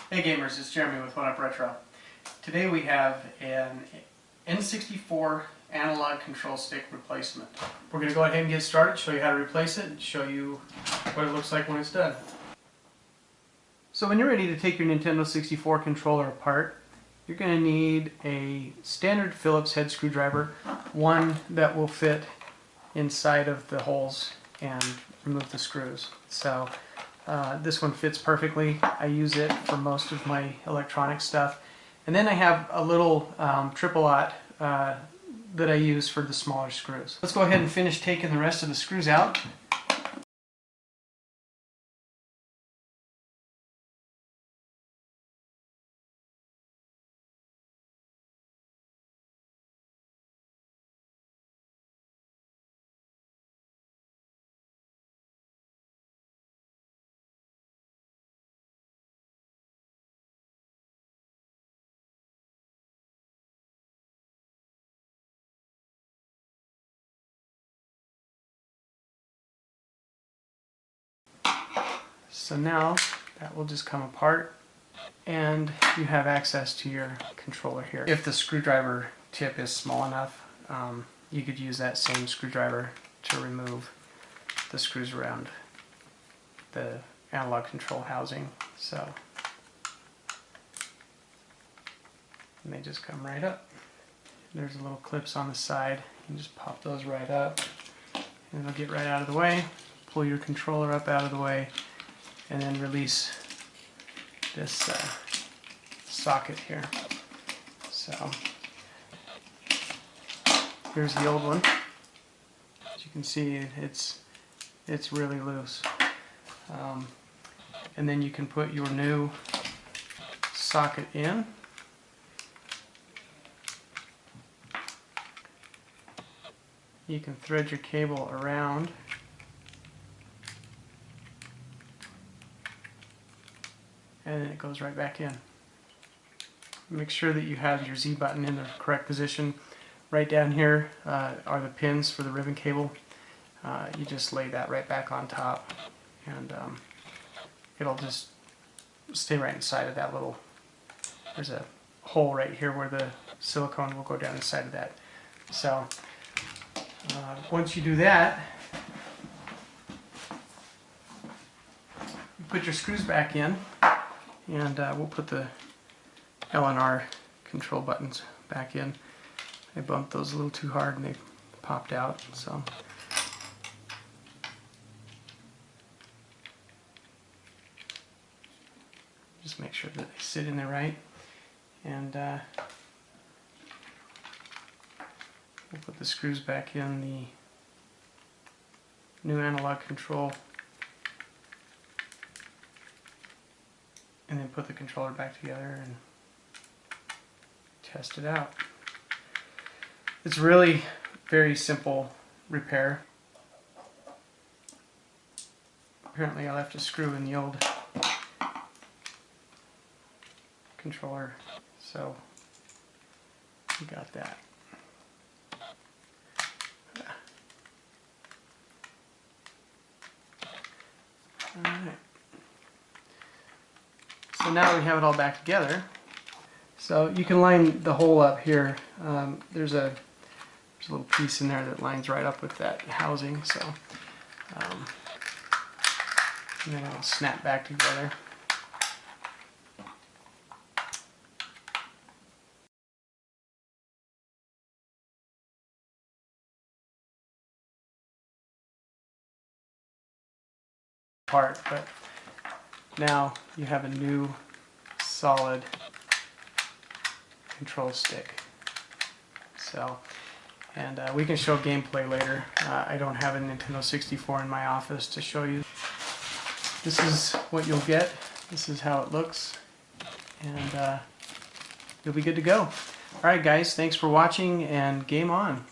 Hey gamers, it's Jeremy with 1UpRetro. Today we have an N64 analog control stick replacement. We're going to go ahead and get started, show you how to replace it, and show you what it looks like when it's done. So when you're ready to take your Nintendo 64 controller apart, you're going to need a standard Phillips head screwdriver, one that will fit inside of the holes and remove the screws. So this one fits perfectly. I use it for most of my electronic stuff. And then I have a little triple-aught that I use for the smaller screws. Let's go ahead and finish taking the rest of the screws out. So now that will just come apart and you have access to your controller here. If the screwdriver tip is small enough, you could use that same screwdriver to remove the screws around the analog control housing. So, and they just come right up. There's little clips on the side. You can just pop those right up and they'll get right out of the way. Pull your controller up out of the way and then release this socket here. So here's the old one. As you can see, it's really loose. And then you can put your new socket in. You can thread your cable around. And then it goes right back in. Make sure that you have your Z button in the correct position. Right down here are the pins for the ribbon cable. You just lay that right back on top and it'll just stay right inside of that little, there's a hole right here where the silicone will go down inside of that. So once you do that, you put your screws back in. And we'll put the L and R control buttons back in. I bumped those a little too hard and they popped out. So just make sure that they sit in there right. And we'll put the screws back in the new analog control. And then put the controller back together and test it out. It's really very simple repair. Apparently I left a screw in the old controller, so we got that. Alright. So now we have it all back together. So you can line the hole up here. There's a little piece in there that lines right up with that housing. So, and then it'll snap back together. Part, but now you have a new solid control stick. So, and we can show gameplay later. I don't have a Nintendo 64 in my office to show you. This is what you'll get. This is how it looks, and you'll be good to go. Alright guys, thanks for watching and game on.